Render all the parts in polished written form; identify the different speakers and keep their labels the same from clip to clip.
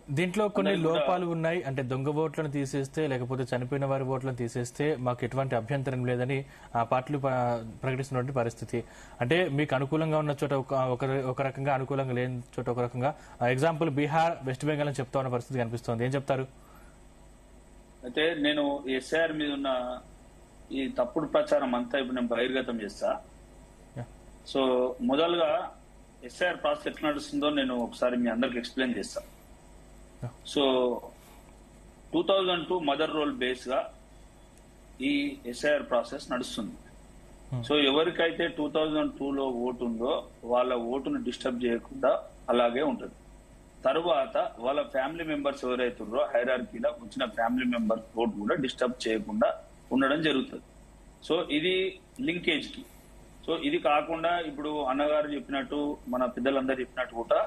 Speaker 1: దీంట్లో కొన్ని లోపాలు ఉన్నాయి. అంటే దొంగ ఓట్లను తీసేస్తే లేకపోతే చనిపోయిన వారి ఓట్లను తీసేస్తే మాకు ఎటువంటి అభ్యంతరం లేదని ఆ పార్టీలు ప్రకటిస్తున్నటువంటి పరిస్థితి. అంటే మీకు అనుకూలంగా ఉన్న చోట ఒక రకంగా, అనుకూలంగా లేని చోట ఒక రకంగా. ఎగ్జాంపుల్ బీహార్, వెస్ట్ బెంగాల్ అని చెప్తా ఉన్న పరిస్థితి కనిపిస్తోంది. ఏం చెప్తారు?
Speaker 2: అయితే నేను ఎస్ఐఆర్ మీద ఉన్న ఈ తప్పుడు ప్రచారం అంతా ఇప్పుడు నేను బహిర్గతం చేస్తా. సో మొదలుగా ఎస్ఐఆర్ ప్రాసెస్ ఎట్లా నడుస్తుందో నేను ఒకసారి మీ అందరికి ఎక్స్ప్లెయిన్ చేస్తా. సో 2002 మదర్ రోల్ బేస్ గా ఈ ఎస్ఐఆర్ ప్రాసెస్ నడుస్తుంది. సో ఎవరికైతే 2002లో ఓటు ఉందో వాళ్ళ ఓటును డిస్టర్బ్ చేయకుండా అలాగే ఉంటుంది. తరువాత వాళ్ళ ఫ్యామిలీ మెంబర్స్ ఎవరైతున్నారో హైరార్కీలో వచ్చిన ఫ్యామిలీ మెంబర్స్ ఓటు కూడా డిస్టర్బ్ చేయకుండా ఉండడం జరుగుతుంది. సో ఇది లింకేజ్ కి. సో ఇది కాకుండా ఇప్పుడు అన్నగారు చెప్పినట్టు, మన పెద్దలందరూ చెప్పినట్టు కూడా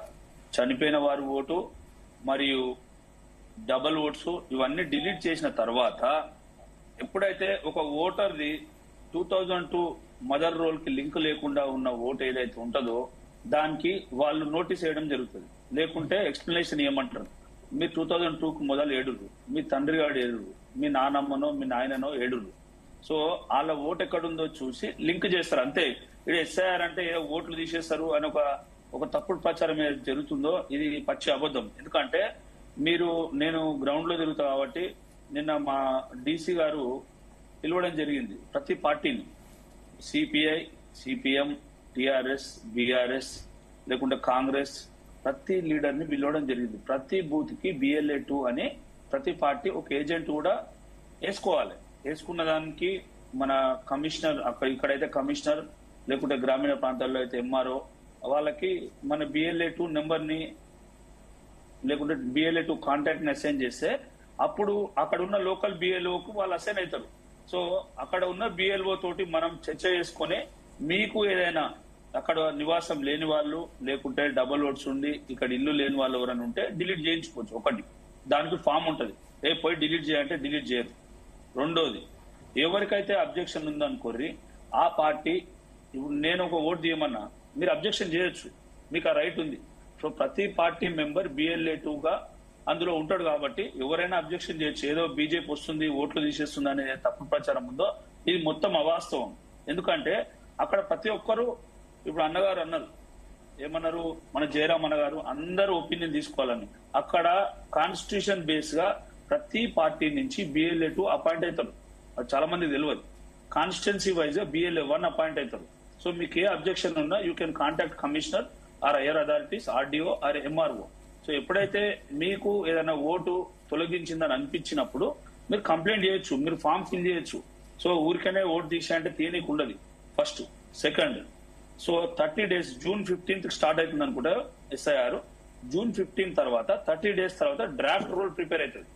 Speaker 2: చనిపోయిన వారి ఓటు మరియు డబల్ ఓట్స్ ఇవన్నీ డిలీట్ చేసిన తర్వాత ఎప్పుడైతే ఒక ఓటర్ది 2002 మదర్ రోల్ కి లింక్ లేకుండా ఉన్న ఓటు ఏదైతే ఉంటుందో దానికి వాళ్ళు నోటీస్ వేయడం జరుగుతుంది. లేకుంటే ఎక్స్ప్లెనేషన్ ఏమంటారు, మీరు 2002కు మొదలు ఏడురు, మీ తండ్రి గారు ఏడురు, మీ నానమ్మనో మీ నాయననో ఏడురు. సో వాళ్ళ ఓటు ఎక్కడుందో చూసి లింక్ చేస్తారు అంతే. ఇది ఎస్ఐఆర్ అంటే ఏదో ఓట్లు తీసేస్తారు అని ఒక తప్పుడు ప్రచారం ఏదైతే జరుగుతుందో ఇది పచ్చి అబద్ధం. ఎందుకంటే నేను గ్రౌండ్ లో తిరుగుతా కాబట్టి నిన్న మా డీసీ గారు పిలవడం జరిగింది ప్రతి పార్టీని, సిపిఐ, సిపిఎం, టిఆర్ఎస్, బిఆర్ఎస్ లేకుంటే కాంగ్రెస్, ప్రతి లీడర్ ని పిలవడం జరిగింది. ప్రతి బూత్ కి BLA2 అని ప్రతి పార్టీ ఒక ఏజెంట్ కూడా వేసుకోవాలి. వేసుకున్న దానికి మన కమిషనర్, ఇక్కడైతే కమిషనర్ లేకుంటే గ్రామీణ ప్రాంతాల్లో అయితే ఎంఆర్ఓ వాళ్ళకి మన BLA2 నెంబర్ ని లేకుంటే BLA2 కాంటాక్ట్ ని అసైన్ చేస్తే అప్పుడు అక్కడ ఉన్న లోకల్ BLOకు వాళ్ళు అసైన్ అవుతారు. సో అక్కడ ఉన్న BLO తోటి మనం చర్చ చేసుకుని మీకు ఏదైనా అక్కడ నివాసం లేని వాళ్ళు లేకుంటే డబల్ ఓట్స్ ఉండి ఇక్కడ ఇల్లు లేని వాళ్ళు ఎవరైనా ఉంటే డిలీట్ చేయించుకోవచ్చు. ఒకటి దానికి ఫామ్ ఉంటది, పోయి డిలీట్ చేయాలంటే డిలీట్ చేయరు. రెండోది, ఎవరికైతే అబ్జెక్షన్ ఉందనుకోర్రి ఆ పార్టీ, ఇప్పుడు నేను ఒక ఓటు తీయమన్నా మీరు అబ్జెక్షన్ చేయొచ్చు, మీకు ఆ రైట్ ఉంది. సో ప్రతి పార్టీ మెంబర్ BLA2గా అందులో ఉంటాడు కాబట్టి ఎవరైనా అబ్జెక్షన్ చేయొచ్చు. ఏదో బీజేపీ వస్తుంది ఓట్లు తీసేస్తుంది అనే తప్పుడు ప్రచారం ఉందో ఇది మొత్తం అవాస్తవం. ఎందుకంటే అక్కడ ప్రతి ఒక్కరు, ఇప్పుడు అన్నగారు అన్నారు, ఏమన్నారు, మన జయరామ్ అన్నగారు అందరూ ఒపీనియన్ తీసుకోవాలని. అక్కడ కాన్స్టిట్యూషన్ బేస్ గా ప్రతి పార్టీ నుంచి BLA2 అపాయింట్ అవుతారు. అది చాలా మంది తెలియదు. కాన్స్టిట్యున్సీ వైజ్ గా BLA1 అపాయింట్ అవుతారు. సో మీకు ఏ అబ్జెక్షన్ ఉన్నా you can contact commissioner or higher authorities, RDO or MRO. So ఎప్పుడైతే మీకు ఏదైనా ఓటు తొలగించిందని అనిపించినప్పుడు మీరు కంప్లైంట్ చేయొచ్చు, మీరు ఫామ్ ఫిల్ చేయొచ్చు. సో ఊరికనే ఓటు తీసేయంటే తీయనీకి ఉండదు. First. Second, so 30 days June 15th start అవుతుంది అనుకుంటా ఎస్ఐఆర్. జూన్ 15 తర్వాత 30 days తర్వాత డ్రాఫ్ట్ రోల్ ప్రిపేర్ అవుతుంది.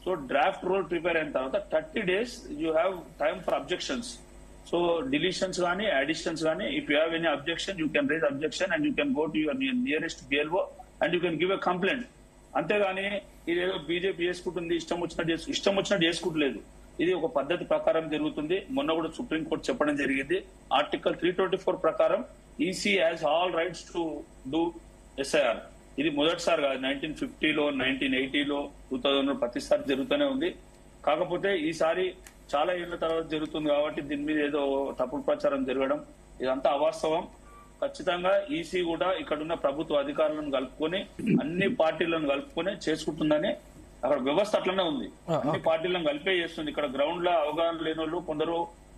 Speaker 2: సో డ్రాఫ్ట్ రోల్ ప్రిపేర్ అయిన తర్వాత 30 days you have time for objections. So deletions కానీ అడిషన్స్ కానీ if you have any objection you can rise objection and you can go to your nearest BLO and you can give a complaint. అంతేగాని ఇదేదో BJP చేసుకుంటుంది, ఇష్టం వచ్చినట్టు చేసుకుంటలేదు. ఇది ఒక పద్ధతి ప్రకారం జరుగుతుంది. మొన్న కూడా సుప్రీంకోర్టు చెప్పడం జరిగింది, ఆర్టికల్ 324 ప్రకారం EC has all rights to do SIR. ఇది మొదటిసారి కాదు, 1950లో 1980లో 2000 ప్రతిసారి జరుగుతూనే ఉంది. కాకపోతే ఈసారి చాలా ఏళ్ల తర్వాత జరుగుతుంది కాబట్టి దీని మీద ఏదో తప్పుడు ప్రచారం జరగడం ఇదంతా అవాస్తవం. ఖచ్చితంగా ఈసీ కూడా ఇక్కడున్న ప్రభుత్వ అధికారులను కలుపుకొని అన్ని పార్టీలను కలుపుకొని చేసుకుంటుందని అక్కడ వ్యవస్థ అట్లనే ఉంది. అన్ని పార్టీలను కలిపే చేస్తుంది. ఇక్కడ గ్రౌండ్ లో అవగాహన లేని వాళ్ళు కొందరు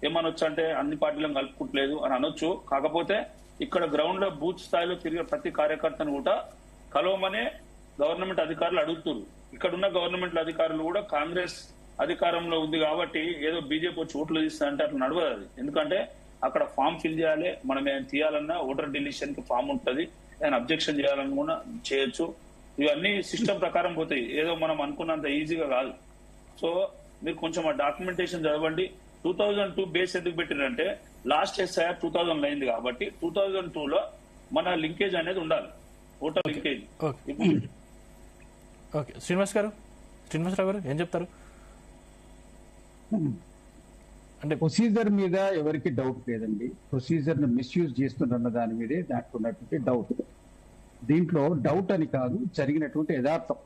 Speaker 2: ఏమనొచ్చు అంటే అన్ని పార్టీలను కలుపుకుంటలేదు అని అనొచ్చు. కాకపోతే ఇక్కడ గ్రౌండ్ లో బూత్ స్థాయిలో తిరిగే ప్రతి కార్యకర్తను కూడా కలవమనే గవర్నమెంట్ అధికారులు అడుగుతున్నారు. ఇక్కడున్న గవర్నమెంట్ అధికారులు కూడా కాంగ్రెస్ అధికారంలో ఉంది కాబట్టి ఏదో బీజేపీ వచ్చి ఓట్లు తీస్తారంటే అట్లా నడవదు అది. ఎందుకంటే అక్కడ ఫామ్ ఫిల్ చేయాలి, మనం ఏమైనా తీయాలన్నా ఓటర్ డిలీషన్ కి ఫామ్ ఉంటుంది, ఏమైనా అబ్జెక్షన్ చేయాలన్నా కూడా చేయొచ్చు. ఇవన్నీ సిస్టమ్ ప్రకారం పోతాయి, ఏదో మనం అనుకున్నంత ఈజీగా కాదు. సో మీరు కొంచెం ఆ డాక్యుమెంటేషన్ చదవండి. 2002 బేస్ ఎందుకు పెట్టారంటే లాస్ట్ ఎస్ఐఆర్ 2000 అయింది కాబట్టి 2002లో మన లింకేజ్ అనేది ఉండాలి, ఓటర్ లింకేజ్.
Speaker 1: శ్రీనివాసరావు గారు ఏం చెప్తారు?
Speaker 3: అంటే ప్రొసీజర్ మీద ఎవరికి డౌట్ లేదండి. ప్రొసీజర్ ను మిస్యూజ్ చేస్తున్న దాని మీదే దానికి ఉన్నటువంటి డౌట్. దీంట్లో డౌట్ అని కాదు, జరిగినటువంటి యథార్థం.